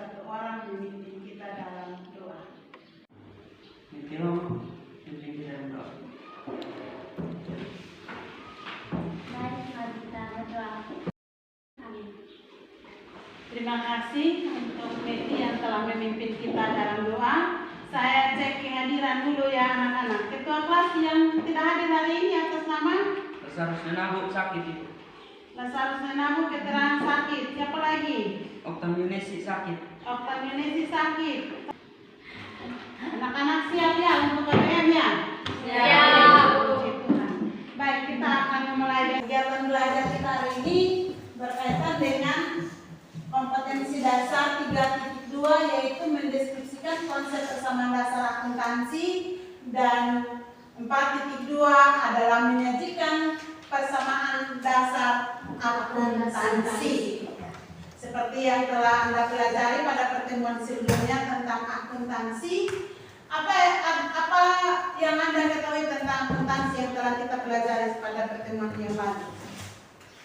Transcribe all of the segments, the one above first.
satu orang memimpin kita dalam doa. Pimpin kita dalam doa. Mari kita berdoa. Amin. Terima kasih untuk Betty yang telah memimpin kita dalam doa. Saya cek kehadiran dulu ya anak-anak. Ketua kelas yang tidak hadir hari ini atas nama Lazarus Nenabu sakit itu. Lazarus Nenabu keterangan sakit. Siapa lagi? Oktavianesi sakit. Oktavianesi sakit. Anak-anak siap ya untuk KBM ya? Siap. Puji Tuhan. Baik, kita akan memulai kegiatan belajar kita hari ini berkaitan dengan kompetensi dasar 3.2, yaitu mendeskripsikan konsep persamaan dasar akuntansi, dan 4.2 adalah menyajikan persamaan dasar akuntansi. Seperti yang telah Anda pelajari pada pertemuan sebelumnya tentang akuntansi, apa yang Anda ketahui tentang akuntansi yang telah kita pelajari pada pertemuan yang lalu?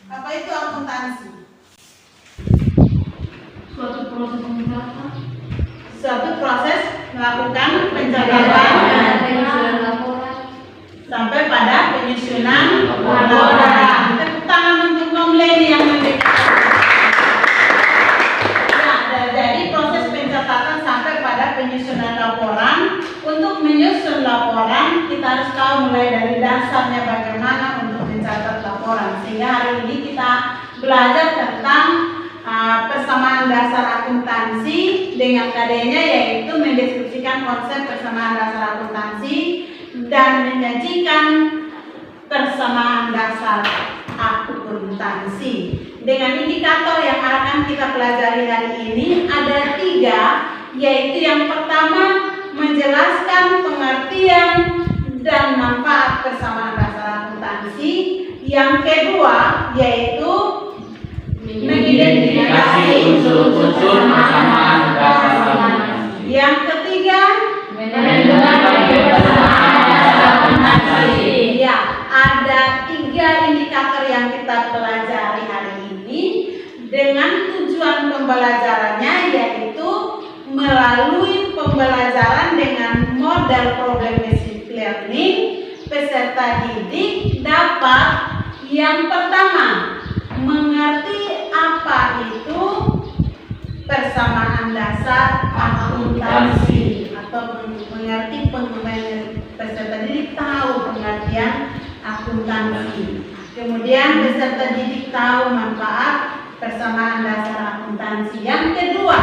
Apa itu akuntansi? Suatu proses pencatatan. Suatu proses melakukan pencatatan Dan penyusunan laporan. sampai pada penyusunan laporan. Tepuk tangan untuk Nom Leni yang mendekati. Ya, jadi proses pencatatan sampai pada penyusunan laporan. Untuk menyusun laporan, kita harus tahu mulai dari dasarnya bagaimana untuk mencatat laporan. Sehingga hari ini kita belajar tentang persamaan dasar akuntansi dengan KD-nya, yaitu mendeskripsikan konsep persamaan dasar akuntansi dan menyajikan persamaan dasar akuntansi. Dengan indikator yang akan kita pelajari hari ini ada 3, yaitu yang pertama menjelaskan pengertian dan manfaat persamaan dasar akuntansi. Yang kedua yaitu mengidentifikasi unsur-unsur persamaan dasar akuntansi. Yang ketiga Menentukan persamaan dasar akuntansi. Ya, ada 3 indikator yang kita pelajari hari ini dengan tujuan pembelajarannya, yaitu melalui pembelajaran dengan model problem based learning, peserta didik dapat yang pertama mengerti apa itu persamaan dasar akuntansi, atau mengerti peserta didik tahu pengertian akuntansi. Kemudian peserta didik tahu manfaat persamaan dasar akuntansi. Yang kedua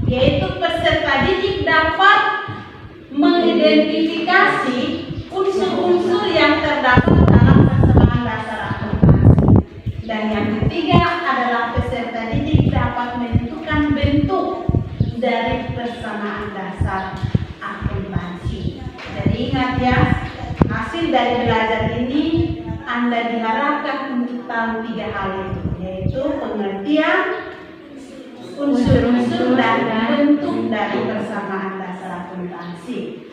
yaitu peserta didik dapat mengidentifikasi unsur-unsur yang terdapat dalam persamaan dasar akuntansi. Dan yang ketiga adalah peserta didik dapat menentukan bentuk dari persamaan dasar akuntansi. Jadi ingat ya, hasil dari belajar ini Anda diharapkan untuk tahu 3 hal itu, yaitu pengertian, unsur-unsur dan bentuk dari persamaan dasar akuntansi.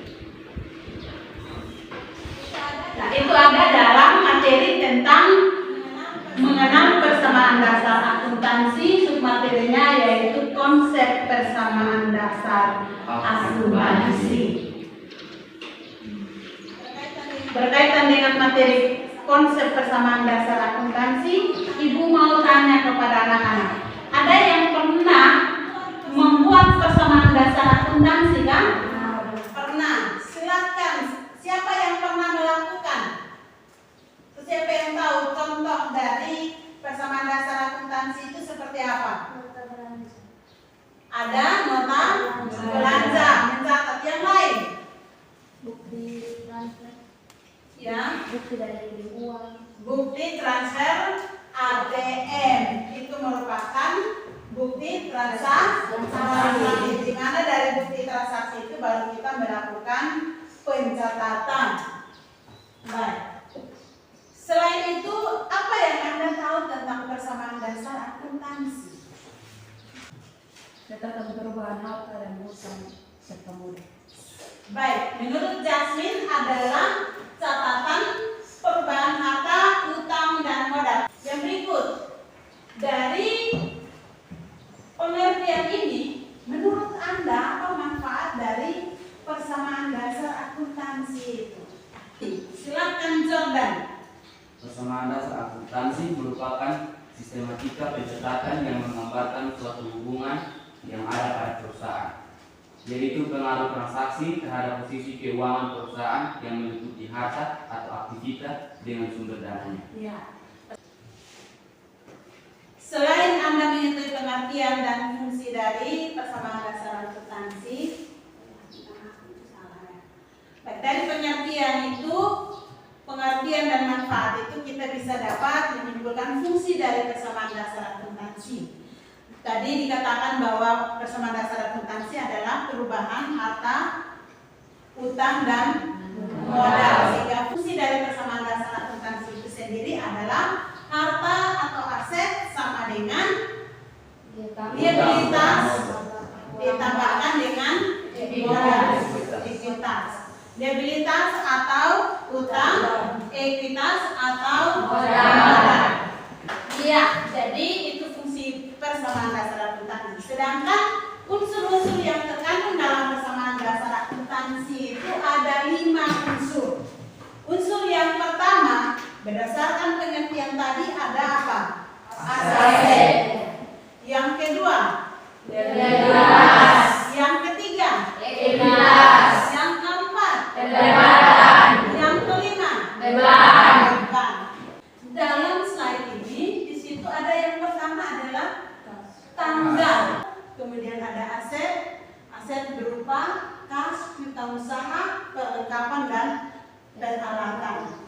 Nah, itu ada dalam materi tentang mengenal persamaan dasar akuntansi. Submaterinya yaitu konsep persamaan dasar akuntansi. Berkaitan dengan materi konsep persamaan dasar akuntansi, Ibu mau tanya kepada anak-anak, ada yang pernah membuat persamaan dasar akuntansi kan? Pernah. Silakan. Siapa yang pernah melakukan? Siapa yang tahu contoh dari persamaan dasar akuntansi itu seperti apa? Ada nota belanja, mencatat. Yang lain? Bukti transfer. Ya. Bukti dari uang. Bukti transfer ATM itu merupakan bukti transaksi. Di mana dari bukti transaksi itu baru kita melakukan pencatatan. Baik. Selain itu, apa yang Anda tahu tentang persamaan dasar akuntansi? Catatan perubahan harta dan hutang serta modal. Baik, menurut Jasmine adalah catatan perubahan harta, hutang, dan modal. Yang berikut, dari pengertian ini akuntansi merupakan sistematika pencatatan yang menggambarkan suatu hubungan yang ada pada perusahaan, yaitu pengaruh transaksi terhadap posisi keuangan perusahaan yang meliputi harta atau aktivitas dengan sumber dananya. Ya. Selain Anda mengetahui pengertian dan fungsi dari persamaan dasar akuntansi, baik, dari pengertian itu, pengertian dan manfaat itu kita bisa dapat menyimpulkan fungsi dari persamaan dasar akuntansi. Tadi dikatakan bahwa persamaan dasar akuntansi adalah perubahan harta, utang, dan modal. Sehingga fungsi dari persamaan dasar akuntansi itu sendiri adalah harta atau aset sama dengan liabilitas ditambahkan dengan modal, ekuitas. Liabilitas atau utang, ekuitas atau modal. Iya, jadi itu fungsi persamaan dasar akuntansi. Sedangkan unsur-unsur yang terkandung dalam persamaan dasar akuntansi itu ada 5 unsur. Unsur yang pertama, berdasarkan pengertian tadi ada apa? Aset. Yang kedua, liabilitas. Yang ketiga, ekuitas. Yang keempat, pendapatan. Yang kelima, beban. Dalam slide ini, di situ ada yang pertama adalah tanggal. Kemudian ada aset. Aset berupa kas, piutang usaha, perlengkapan dan peralatan.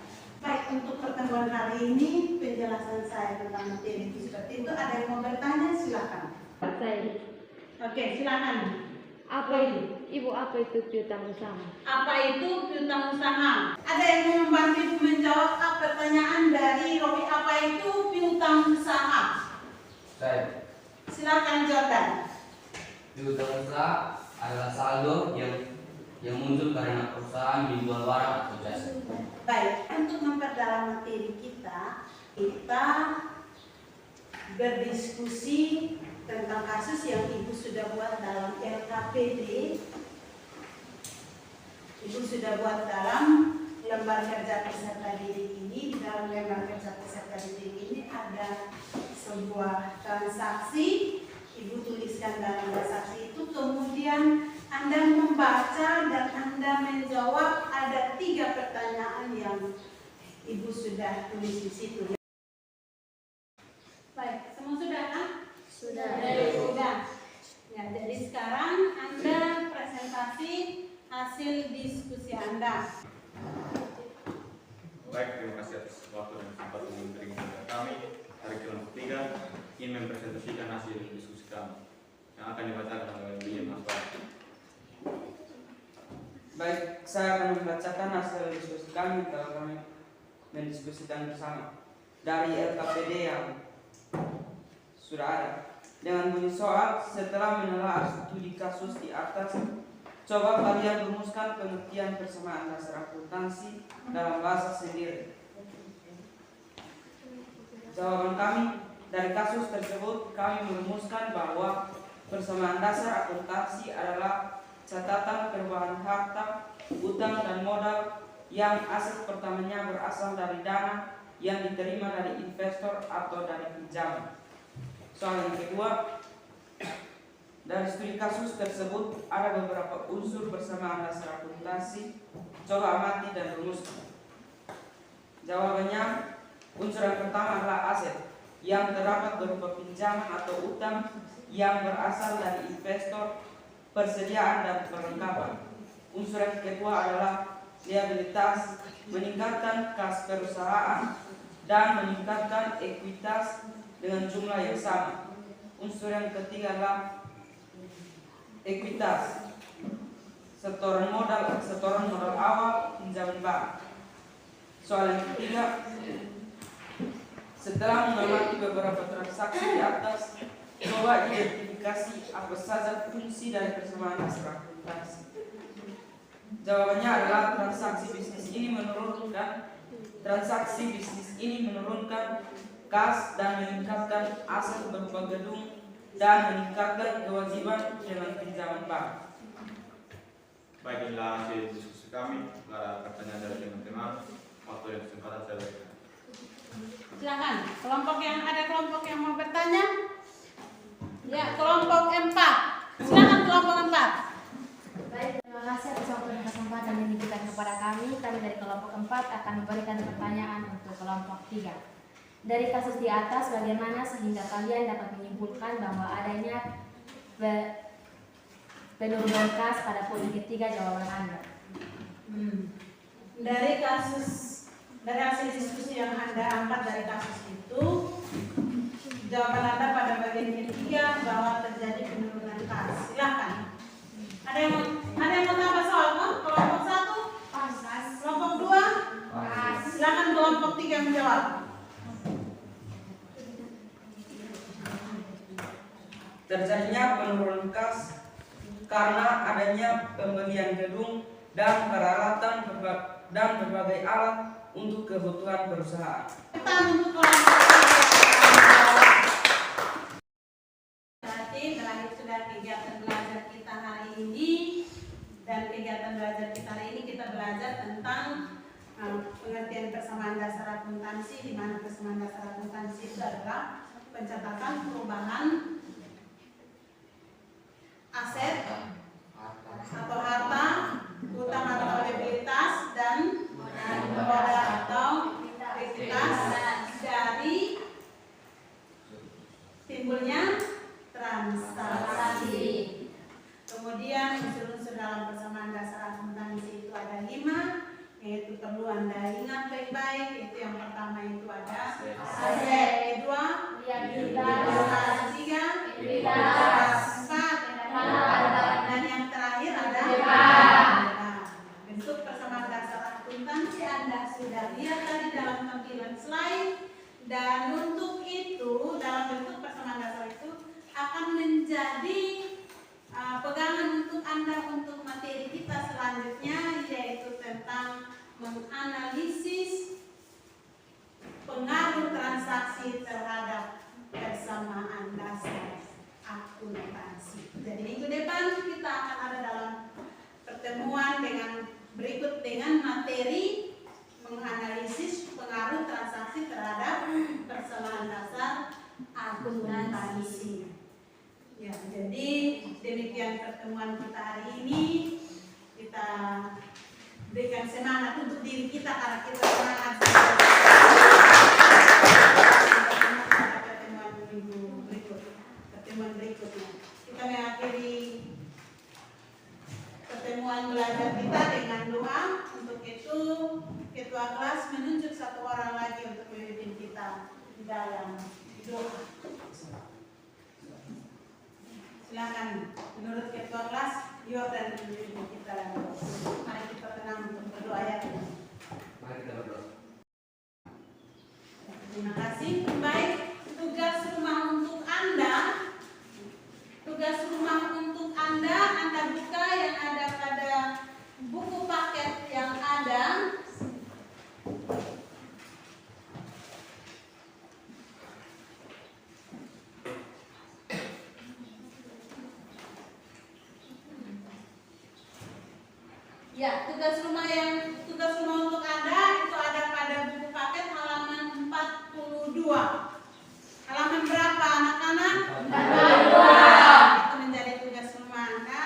Baik, untuk pertemuan hari ini penjelasan saya tentang materi itu seperti itu. Ada yang mau bertanya, silakan. Saya. Oke, silakan. Apa itu? Ibu, apa itu piutang usaha? Apa itu piutang usaha? Ada yang mau membantu Ibu menjawab pertanyaan dari Robi, apa itu piutang usaha? Saya, Silakan Jordan. piutang usaha adalah saldo yang muncul karena perusahaan menjual barang atau jasa. Baik, untuk memperdalam materi kita berdiskusi tentang kasus yang Ibu sudah buat dalam LKPD. Ibu sudah buat dalam lembar kerja peserta didik ini. Di dalam lembar kerja peserta didik ini ada sebuah transaksi. Ibu tuliskan dalam transaksi itu, kemudian Anda membaca dan Anda menjawab. Ada 3 pertanyaan yang Ibu sudah tulis di situ. Baik, semua sudah kan? Sudah. Sudah. Ya, jadi sekarang Anda presentasi hasil diskusi Anda. Baik, terima kasih atas waktu dan kesempatan yang diberikan kepada kami. Hari kelompok 3 ingin mempresentasikan hasil diskusi kami yang akan dibacakan oleh William Aswad. Baik, saya akan membacakan hasil diskusi kami kalau kami mendiskusikan bersama dari LKPD yang sudah ada. Dengan bunyi soal, setelah menelaah studi kasus di atas, coba kalian rumuskan pengertian persamaan dasar akuntansi dalam bahasa sendiri. Jawaban kami, dari kasus tersebut kami merumuskan bahwa persamaan dasar akuntansi adalah catatan perubahan harta, utang dan modal yang aset pertamanya berasal dari dana yang diterima dari investor atau dari pinjaman. Soal yang kedua, dari studi kasus tersebut ada beberapa unsur persamaan dasar akuntansi. Coba amati dan rumuskan. Jawabannya, unsur yang pertama adalah aset yang terdapat berupa pinjaman atau utang yang berasal dari investor, persediaan dan perlengkapan. Unsur yang kedua adalah liabilitas, meningkatkan kas perusahaan dan meningkatkan ekuitas dengan jumlah yang sama. Unsur yang ketiga adalah ekuitas, setoran modal awal, pinjaman bank. Soal yang ketiga, setelah mengamati beberapa transaksi di atas, coba identifikasi apa saja fungsi dari persamaan dasar akuntansi. Jawabannya adalah transaksi bisnis ini menurunkan kas dan meningkatkan aset berupa gedung dan meningkatkan kewajiban dengan pinjaman bank. Baik, inilah hasil diskusi kami. Ada pertanyaan dari teman-teman. Waktu dan kesempatan saya berikan. Silakan, kelompok yang mau bertanya? Ya, kelompok 4. Silakan kelompok 4. Baik, terima kasih atas waktu dan kesempatan yang diberikan kepada kami. Kami dari kelompok 4 akan memberikan pertanyaan untuk kelompok 3. Dari kasus di atas, bagaimana sehingga kalian dapat menyimpulkan bahwa adanya penurunan kas pada poin ketiga jawaban Anda? Dari hasil diskusi yang Anda angkat dari kasus itu, jawaban Anda pada bagian ketiga bahwa terjadi penurunan kas. Silakan. Ada yang mau tambah soal? Kelompok 1? Kelompok 2? Silakan kelompok 3 menjawab. Terjadinya penurunan kas karena adanya pembelian gedung dan peralatan dan berbagai alat untuk kebutuhan perusahaan. Berarti terakhir sudah kegiatan belajar kita hari ini, dan kegiatan belajar kita hari ini kita belajar tentang pengertian persamaan dasar akuntansi, di mana persamaan dasar akuntansi itu adalah pencatatan perubahan aset atau harta, utang atau liabilitas, dan modal atau likuiditas dari timbulnya transaksi. Kemudian unsur-unsur dalam persamaan dasar akuntansi itu ada 5, yaitu perlu Anda ingat baik-baik. Itu yang pertama itu ada aset, kedua liabilitas, ketiga likuiditas, 4 dan yang terakhir ada bentuk persamaan dasar akuntansi Anda sudah lihat tadi dalam tampilan slide. Dan untuk itu, dalam bentuk persamaan dasar itu akan menjadi pegangan untuk Anda untuk materi kita selanjutnya, yaitu tentang menganalisis pengaruh transaksi terhadap persamaan dasar akuntansi. Jadi minggu depan kita akan ada dalam pertemuan berikut dengan materi menganalisis pengaruh transaksi terhadap persamaan dasar akuntansi. Ya, jadi demikian pertemuan kita hari ini. Kita berikan semangat untuk diri kita karena kita semangat pada pertemuan minggu pertemuan berikutnya. Kita mengakhiri pertemuan belajar kita dengan doa. Untuk itu ketua kelas menunjuk 1 orang lagi untuk memimpin kita di dalam doa. Silakan menurut ketua kelas Yordan memimpin kita dalam doa. Mari kita tenang untuk berdoa ya. Mari kita berdoa. Terima kasih. Baik, tugas rumah untuk Anda. Tugas rumah untuk Anda buka yang ada pada buku paket yang ada. Ya, tugas rumah untuk Anda itu ada pada buku paket halaman 42. Halaman berapa anak-anak? 42. Itu menjadi tugas rumah Anda.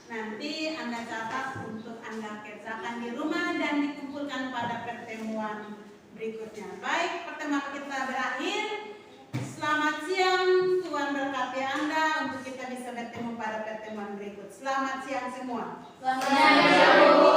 Nanti Anda catat untuk Anda kerjakan di rumah dan dikumpulkan pada pertemuan berikutnya. Baik, pertemuan kita berakhir. Selamat siang, Tuhan berkati Anda untuk kita bisa bertemu pada pertemuan berikut. Selamat siang semua. Selamat siang.